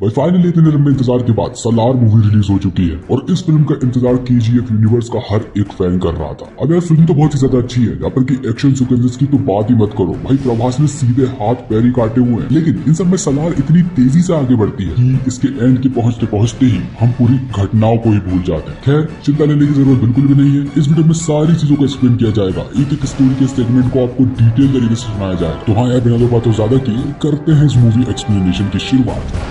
भाई फाइनली इतने लंबे इंतजार के बाद सलार मूवी रिलीज हो चुकी है और इस फिल्म का इंतजार केजीएफ यूनिवर्स का हर एक फैन कर रहा था। अब यार फिल्म तो बहुत ही ज्यादा अच्छी है, यहाँ पर की एक्शन सीक्वेंसेस की तो बात ही मत करो भाई, प्रभास ने सीधे हाथ पैर ही काटे हुए हैं। लेकिन इन सब में सलार इतनी तेजी से आगे बढ़ती है कि इसके एंड के पहुंचते ही हम पूरी घटनाओं को ही भूल जाते हैं। खैर चिंता लेने की जरूरत बिल्कुल भी नहीं है, इस वीडियो में सारी चीजों को एक्सप्लेन किया जाएगा, एक एक स्टोरी के सेगमेंट को आपको डिटेल तरीके से सुनाया जाएगा। तो हाँ यार बिना दो बातों ज्यादा किए करते हैं इस मूवी एक्सप्लेनेशन की शुरुआत।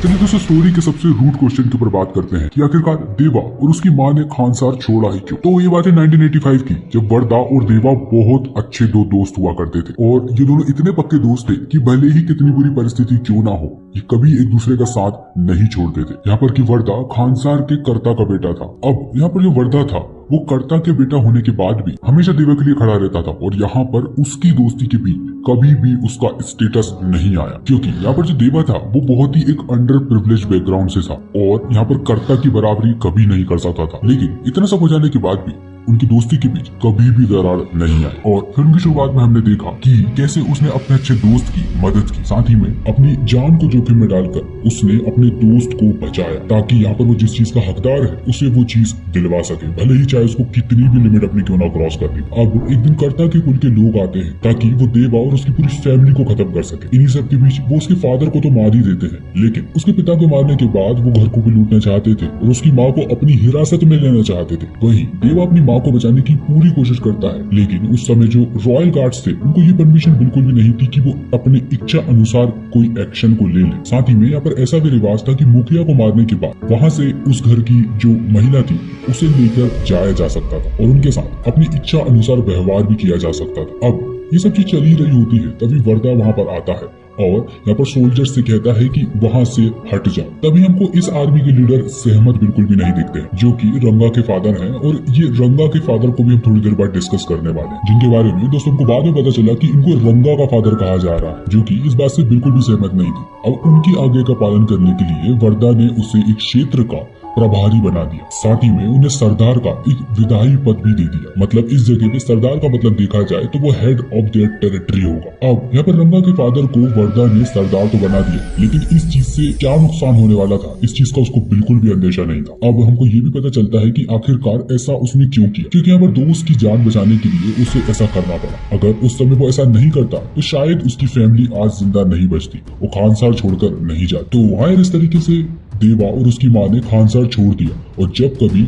चलिए दोस्तों स्टोरी के सबसे रूट क्वेश्चन के ऊपर बात करते हैं कि आखिरकार देवा और उसकी माँ ने खानसार छोड़ा ही क्यों। तो ये बात है 1985 की, जब वरदा और देवा बहुत अच्छे दो दोस्त हुआ करते थे और ये दोनों इतने पक्के दोस्त थे कि भले ही कितनी बुरी परिस्थिति क्यों ना हो ये कभी एक दूसरे का साथ नहीं छोड़ते थे। यहाँ पर की वरदा खानसार के कर्ता का बेटा था। अब यहाँ पर जो वरदा था वो कर्ता के बेटा होने के बाद भी हमेशा देवा के लिए खड़ा रहता था और यहाँ पर उसकी दोस्ती के बीच कभी भी उसका स्टेटस नहीं आया, क्योंकि यहाँ पर जो देवा था वो बहुत ही एक अंडर प्रिविलेज बैकग्राउंड से था और यहाँ पर कर्ता की बराबरी कभी नहीं कर सकता था। लेकिन इतना सब हो जाने के बाद भी उनकी दोस्ती के बीच कभी भी दरार नहीं आई और फिल्म की शुरुआत में हमने देखा कि कैसे उसने अपने अच्छे दोस्त की मदद की, साथ ही में अपनी जान को जोखिम में डालकर उसने अपने दोस्त को बचाया ताकि यहाँ पर वो जिस चीज का हकदार है उसे वो चीज दिलवा सके, भले ही चाहे उसको कितनी भी लिमिट अपनी क्यों ना क्रॉस करनी। अब एक दिन कर्ता के कुल के लोग आते हैं ताकि वो देवा और उसकी पूरी फैमिली को खत्म कर सके। इन्हीं सब के बीच वो उसके फादर को तो मार ही देते हैं, लेकिन उसके पिता को मारने के बाद वो घर को भी लूटना चाहते थे और उसकी माँ को अपनी हिरासत में लेना चाहते थे। वहीं देवा अपनी माँ को बचाने की पूरी कोशिश करता है, लेकिन उस समय जो रॉयल गार्ड्स थे उनको ये परमिशन बिल्कुल भी नहीं थी कि वो अपनी इच्छा अनुसार कोई एक्शन को ले ले। साथ ही में यहाँ पर ऐसा भी रिवाज था कि मुखिया को मारने के बाद वहाँ से उस घर की जो महिला थी उसे लेकर जाया जा सकता था और उनके साथ अपनी इच्छा अनुसार व्यवहार भी किया जा सकता था। अब ये सब चीज चली रही होती है तभी वरदा वहाँ पर आता है और यहाँ पर सोल्जर से कहता है कि वहां से हट जाओ। तभी हमको इस आर्मी के लीडर सहमत बिल्कुल भी नहीं दिखते, जो कि रंगा के फादर हैं और ये रंगा के फादर को भी हम थोड़ी देर बाद डिस्कस करने वाले हैं, जिनके बारे में दोस्तों को बाद में पता चला कि इनको रंगा का फादर कहा जा रहा है, जो कि इस बात से बिल्कुल भी सहमत नहीं थी। अब उनकी आज्ञा का पालन करने के लिए वरदा ने उसे एक क्षेत्र का प्रभारी बना दिया, साथ ही में उन्हें सरदार का एक विधायी पद भी दे दिया। मतलब इस जगह पे सरदार का मतलब देखा जाए तो वो हेड ऑफ देयर टेरिटरी होगा। अब यहाँ पर रंगा के फादर को वरदा ने सरदार तो बना दिया, लेकिन इस चीज से क्या नुकसान होने वाला था इस चीज का उसको बिल्कुल भी अंदेशा नहीं था। अब हमको ये भी पता चलता है कि आखिरकार ऐसा उसने क्यों किया, क्योंकि यहाँ पर दोस्त की जान बचाने के लिए उसे ऐसा करना पड़ा। अगर उस समय वो ऐसा नहीं करता तो शायद उसकी फैमिली आज जिंदा नहीं बचती, वो खानसार छोड़कर नहीं जाती। तो वहाँ इस तरीके से देवा और उसकी माँ ने खानसार छोड़ दिया और जब कभी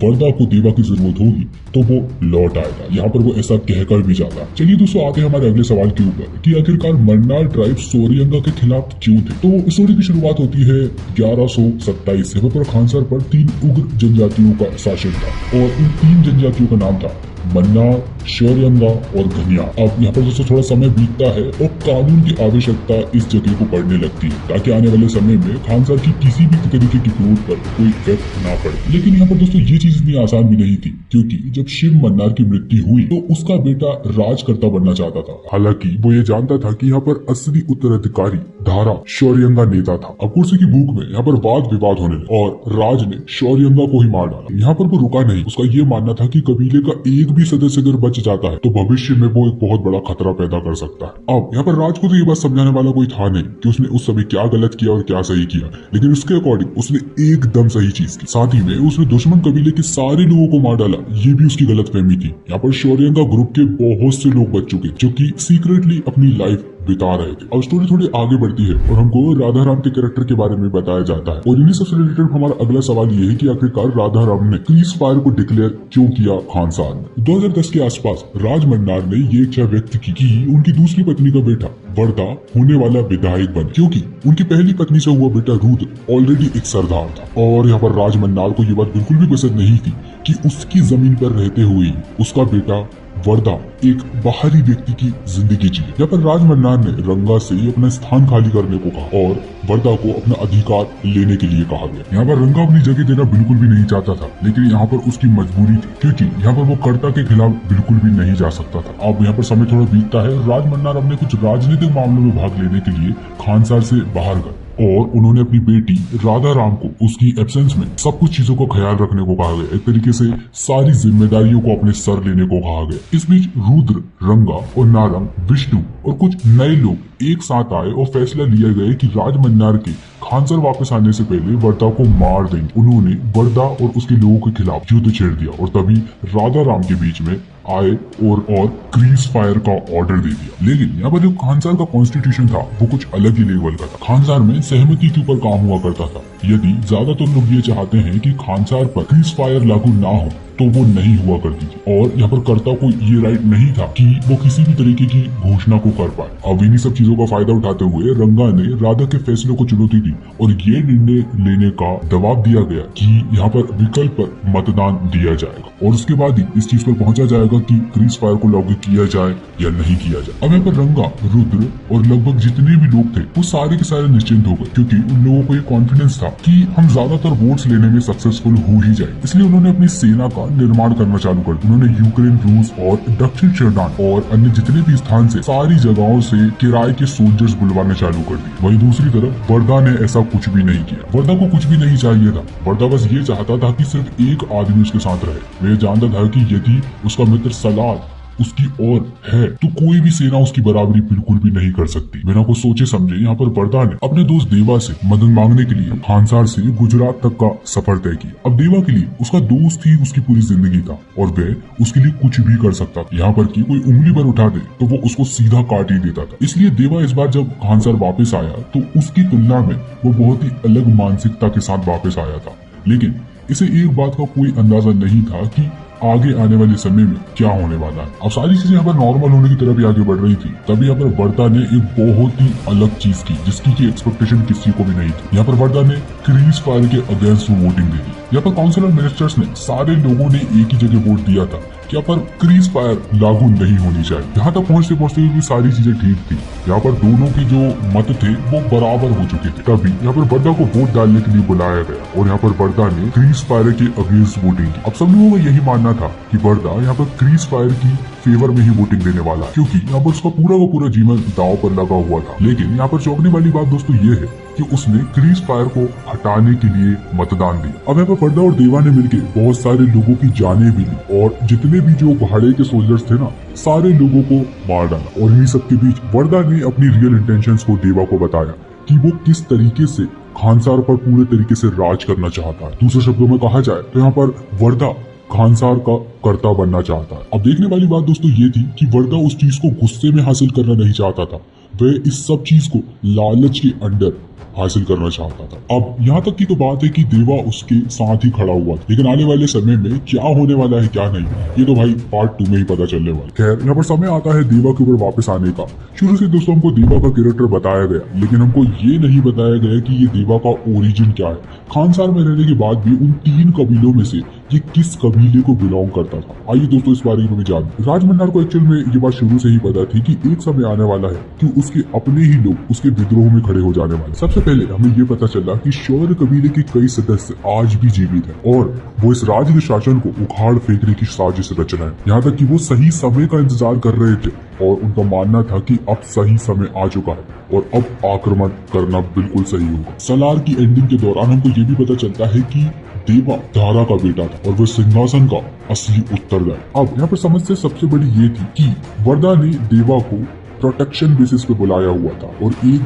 वरदा को देवा की जरूरत होगी तो वो लौट आएगा। यहाँ पर वो ऐसा कहकर भी जाता। चलिए दोस्तों आते हैं हमारे अगले सवाल के ऊपर कि आखिरकार मन्नार ट्राइब सोरियंगा के खिलाफ क्यों थे। तो स्टोरी की शुरुआत होती है 1127 से। पर खानसार पर 3 उग्र जनजातियों का शासन था और इन 3 जनजातियों का नाम था मन्नार, शौर्यंगा और घनिया। अब यहाँ पर दोस्तों थोड़ा समय बीतता है और कानून की आवश्यकता इस जगह को पड़ने लगती है ताकि आने वाले समय में खानसार की किसी भी तरीके की ग्रोथ पर कोई इफेक्ट ना पड़े। लेकिन यहाँ पर दोस्तों ये चीज इतनी आसान भी नहीं थी, क्योंकि जब शिव मन्नार की मृत्यु हुई तो उसका बेटा राजकर्ता बनना चाहता था। हालांकि वो ये जानता था कि यहाँ पर असली उत्तराधिकारी धारा शौर्यंगा नेता था। अब कुर्सी की भूख में यहाँ पर वाद विवाद होने लगे और राज ने शौर्यंगा को ही मार डाला। यहाँ पर वो रुका नहीं, उसका ये मानना था कि कबीले का एक भी सदस्य अगर बच जाता है तो भविष्य में वो एक बहुत बड़ा खतरा पैदा कर सकता है। अब यहाँ पर राज को तो ये बात समझाने वाला कोई था नहीं कि उसने उस समय क्या गलत किया और क्या सही किया, लेकिन उसके अकॉर्डिंग उसने एकदम सही चीज की। साथ ही में उसने दुश्मन कबीले के सारे लोगों को मार डाला, ये भी उसकी गलतफहमी थी। यहाँ पर शौर्यंगा ग्रुप के बहुत से लोग बच चुके जो कि सीक्रेटली अपनी लाइफ बिता रहे थे। अब स्टोरी थोड़ी आगे बढ़ती है और हमको राधा राम के कैरेक्टर के बारे में बताया जाता है और इन्हीं सबसे रिलेटेड हमारा अगला सवाल ये है कि आखिरकार राधा राम ने सीज फायर को डिक्लेयर क्यों किया खानसार ने। 2010 के आसपास राज मन्नार ने ये इच्छा व्यक्त की कि उनकी दूसरी पत्नी का बेटा वरदा होने वाला विधायक बने, क्योंकि उनकी पहली पत्नी से हुआ बेटा रुद्र ऑलरेडी एक सरदार था और यहाँ पर राज मन्नार को ये बात बिल्कुल भी पसंद नहीं थी कि उसकी जमीन पर रहते हुए उसका बेटा वरदा एक बाहरी व्यक्ति की जिंदगी जी। यहाँ पर राज मन्नार ने रंगा से अपना स्थान खाली करने को कहा और वरदा को अपना अधिकार लेने के लिए कहा गया। यहाँ पर रंगा अपनी जगह देना बिल्कुल भी नहीं चाहता था, लेकिन यहाँ पर उसकी मजबूरी थी, क्योंकि यहाँ पर वो कर्ता के खिलाफ बिल्कुल भी नहीं जा सकता था। अब यहाँ पर समय थोड़ा बीतता है, राज मन्नार अपने कुछ राजनीतिक मामलों में भाग लेने के लिए खानसार से बाहर गए और उन्होंने अपनी बेटी राधा राम को उसकी एब्सेंस में सब कुछ चीजों का ख्याल रखने को कहा गया। एक तरीके से सारी जिम्मेदारियों को अपने सर लेने को कहा गया। इस बीच रुद्र, रंगा और नारंग, विष्णु और कुछ नए लोग एक साथ आए और फैसला लिया गया कि राजमन्नार के खानसर वापस आने से पहले वर्दा को मार देंगे। उन्होंने वर्दा और उसके लोगों के खिलाफ युद्ध छेड़ दिया और तभी राधा राम के बीच में आए और क्रीज फायर का ऑर्डर दे दिया। लेकिन यहाँ पर जो खानसार का कॉन्स्टिट्यूशन था वो कुछ अलग ही लेवल का था। खानसार में सहमति के ऊपर काम हुआ करता था। यदि ज्यादातर लोग ये चाहते हैं कि खानसार पर क्रीज फायर लागू ना हो तो वो नहीं हुआ करती थी और यहाँ पर कर्ता को ये राइट नहीं था कि वो किसी भी तरीके की घोषणा को कर पाए। अब इन्हीं सब चीजों का फायदा उठाते हुए रंगा ने राधा के फैसलों को चुनौती दी और ये निर्णय लेने का दबाव दिया गया कि यहाँ पर विकल्प पर मतदान दिया जाएगा और उसके बाद ही इस चीज पर पहुंचा जाएगा कि क्रीज फायर को लागू किया जाए या नहीं किया जाए। अब यहाँ पर रंगा, रुद्र और लगभग जितने भी लोग थे वो सारे के सारे निश्चिंत हो गए क्योंकि उन लोगों को ये कॉन्फिडेंस था कि हम ज्यादातर वोट्स लेने में सक्सेसफुल हो ही जाए। इसलिए उन्होंने अपनी सेना का निर्माण करना चालू कर दिया। उन्होंने यूक्रेन, रूस और दक्षिण शर्डान और अन्य जितने भी स्थान से सारी जगहों से किराए के सोल्जर्स बुलवाने चालू कर दिए। वहीं दूसरी तरफ वर्दा ने ऐसा कुछ भी नहीं किया। वर्दा को कुछ भी नहीं चाहिए था। वर्दा बस ये चाहता था कि सिर्फ एक आदमी उसके साथ रहे। वे जानता था कि यदि उसका मित्र सलार उसकी ओर है तो कोई भी सेना उसकी बराबरी बिल्कुल भी नहीं कर सकती। बिना कुछ सोचे समझे यहाँ पर वर्दा ने अपने दोस्त देवा से मदद मांगने के लिए खानसार से गुजरात तक का सफर तय किया। अब देवा के लिए उसका दोस्त ही उसकी पूरी जिंदगी था और वह उसके लिए कुछ भी कर सकता था। यहाँ पर की कोई उंगली पर उठा दे तो वो उसको सीधा काट ही देता था। इसलिए देवा इस बार जब खानसार वापस आया तो उसकी तुलना में वो बहुत ही अलग मानसिकता के साथ वापस आया था। लेकिन इसे एक बात का कोई अंदाजा नहीं था कि आगे आने वाले समय में क्या होने वाला है। अब सारी चीजें यहाँ पर नॉर्मल होने की तरफ ही आगे बढ़ रही थी। तभी यहाँ पर वर्दा ने एक बहुत ही अलग चीज की जिसकी की एक्सपेक्टेशन किसी को भी नहीं थी। यहाँ पर वर्दा ने क्रीज फायर के अगेंस्ट वोटिंग दे दी। यहाँ पर काउंसिल ऑफ मिनिस्टर्स ने सारे लोगों ने एक ही जगह वोट दिया था कि यहाँ पर क्रीज फायर लागू नहीं होनी चाहिए। यहाँ तक पहुँचते पहुँचते भी सारी चीजें ठीक थी। यहाँ पर दोनों के जो मत थे वो बराबर हो चुके थे। तभी यहाँ पर वर्दा को वोट डालने के लिए बुलाया गया और यहाँ पर वर्दा ने क्रीज फायर के अगेंस्ट वोटिंग की। अब सब लोगों का यही मानना था कि वर्दा यहाँ पर क्रीज फायर की फेवर में ही वोटिंग देने वाला क्योंकि यहाँ पर उसका पूरा जीवन दांव पर लगा हुआ था। लेकिन यहाँ पर चौंकने वाली बात दोस्तों ये है कि उसने क्रीज फायर को हटाने के लिए मतदान दिया। अब यहाँ पर वर्दा और देवा ने मिलकर बहुत सारे लोगों की जानें भी ली और जितने भी जो भाड़े के सोल्जर्स थे ना सारे लोगों को मार डाला। और इन्हीं सबके बीच वर्दा ने अपनी रियल इंटेंशंस को देवा को बताया कि वो किस तरीके से खानसार पर पूरे तरीके से राज करना चाहता है। दूसरे शब्दों में कहा जाए तो यहाँ पर वर्दा खानसार का कर्ता बनना चाहता है। अब देखने वाली बात दोस्तों ये थी कि वर्दा उस चीज को गुस्से में हासिल करना नहीं चाहता था। वह इस सब चीज को लालच के अंडर हासिल करना चाहता था। अब यहाँ तक की तो बात है कि देवा उसके साथ ही खड़ा हुआ था। लेकिन आने वाले समय में क्या होने वाला है क्या नहीं ये तो भाई पार्ट 2 में ही पता चलने वाला। खैर यहाँ पर समय आता है देवा के ऊपर वापस आने का। शुरू से दोस्तों हमको देवा का कैरेक्टर बताया गया लेकिन हमको ये नहीं बताया गया कि ये देवा का ओरिजिन क्या है। खानसार में रहने के बाद भी उन 3 कबीलों में से ये किस कबीले को बिलोंग करता था। आइए दोस्तों इस बारे में जानें। राजमन्नार को एक्चुअल में ये बात शुरू से ही पता थी कि एक समय आने वाला है कि उसके अपने ही लोग उसके विद्रोह में खड़े हो जाने वाले। सबसे पहले हमें ये पता चला कि शौर्य कबीले के कई सदस्य आज भी जीवित हैं और वो इस राज्य के शासन को उखाड़ फेंकने की साजिश रच रहे हैं। यहाँ तक कि वो सही समय का इंतजार कर रहे थे और उनका मानना था कि अब सही समय आ चुका है और अब आक्रमण करना बिल्कुल सही होगा। सलार की एंडिंग के दौरान हमको ये भी पता चलता है कि देवा दारा का बेटा था और वह सिंहासन का असली उत्तरदायी। अब यहाँ पर समस्या सबसे बड़ी ये थी कि वर्दा ने देवा को प्रोटेक्शन बेसिस पे बुलाया हुआ था और एक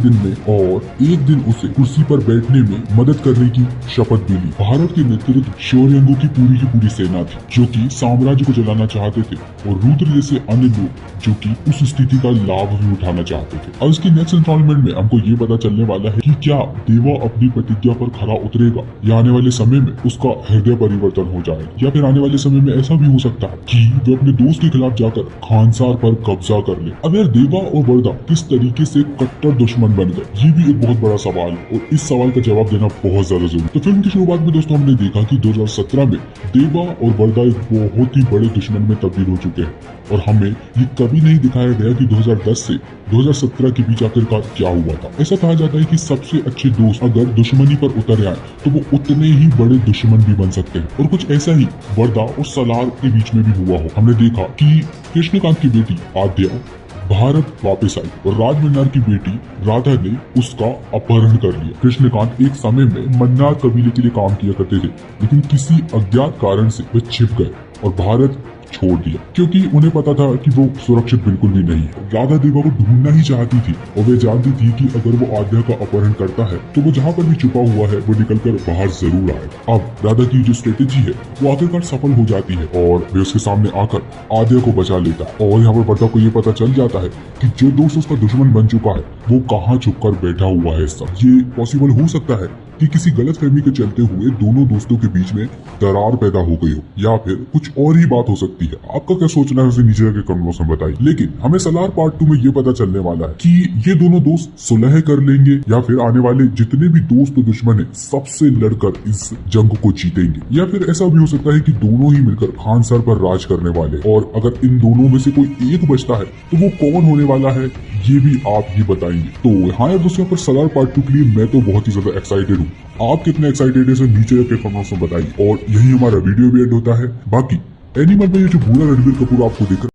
दिन उसे कुर्सी पर बैठने में मदद करने की शपथ भी ली। भारत के नेतृत्व शौर्यंगों की पूरी सेना थी जो कि साम्राज्य को जलाना चाहते थे और रुद्र जैसे अन्य लोग जो कि उस स्थिति का लाभ भी उठाना चाहते थे। अब इसके नेक्स्ट इंस्टॉलमेंट में हमको ये पता चलने वाला है कि क्या देवा अपनी प्रतिज्ञा पर खरा उतरेगा या आने वाले समय में उसका हृदय परिवर्तन हो जाएगा या फिर आने वाले समय में ऐसा भी हो सकता है कि वो अपने दोस्त के खिलाफ जाकर खानसार पर कब्जा कर ले। अब यार देवा और वर्दा किस तरीके से कट्टर दुश्मन बन गए ये भी एक बहुत बड़ा सवाल है और इस सवाल का जवाब देना बहुत ज्यादा जरूरी। तो फिल्म की शुरुआत में दोस्तों हमने देखा कि 2017 में देवा और वर्दा एक बहुत ही बड़े दुश्मन में तब्दील हो चुके हैं और हमें ये कभी नहीं दिखाया गया कि 2010 से 2017 के बीच आखिरकार क्या हुआ था। ऐसा कहा जाता है कि सबसे अच्छे दोस्त अगर दुश्मनी पर उतर आए तो वो उतने ही बड़े दुश्मन भी बन सकते हैं और कुछ ऐसा ही वर्दा और सलार के बीच में भी हुआ हो। हमने देखा कि कृष्णकांत की बेटी आद्या भारत वापस आई और राजमन्नार की बेटी राधा ने उसका अपहरण कर लिया। कृष्णकांत एक समय में मन्नार कबीले के लिए काम किया करते थे, लेकिन किसी अज्ञात कारण से वे छिप गए और भारत छोड़ दिया, क्योंकि उन्हें पता था कि वो सुरक्षित बिल्कुल भी नहीं है। राधा देवा को ढूंढना ही चाहती थी और वे जानती थी कि अगर वो आद्या का अपहरण करता है तो वो जहाँ पर भी छुपा हुआ है वो निकलकर बाहर जरूर आएगा। अब राधा की जो स्ट्रेटेजी है वो आखिरकार सफल हो जाती है और वे उसके सामने आकर आद्या को बचा लेता है। और यहाँ पर वर्दा को ये पता चल जाता है कि जो दोस्त उसका दुश्मन बन चुका है वो कहाँ छुपकर बैठा हुआ है। सब ये पॉसिबल हो सकता है कि किसी गलत फहमी के चलते हुए दोनों दोस्तों के बीच में दरार पैदा हो गई हो, या फिर कुछ और ही बात हो सकती है। आपका क्या सोचना है उसे नीचे के कमेंट्स में बताइए। लेकिन हमें सलार पार्ट 2 में ये पता चलने वाला है कि ये दोनों दोस्त सुलह कर लेंगे या फिर आने वाले जितने भी दोस्त दुश्मन है सबसे लड़कर इस जंग को जीतेंगे, या फिर ऐसा भी हो सकता है कि दोनों ही मिलकर खान सर पर राज करने वाले। और अगर इन दोनों में से कोई एक बचता है तो वो कौन होने वाला है ये भी आप ही बताएंगे। तो हाँ यार दोस्तों, पर सलार पार्ट 2 के लिए मैं तो बहुत ही ज्यादा एक्साइटेड हूँ। आप कितने एक्साइटेड है इसे नीचे के कमेंट्स में बताइए। और यही हमारा वीडियो भी एंड होता है। बाकी एनिमल में ये जो पूरा रणबीर कपूर आपको दिख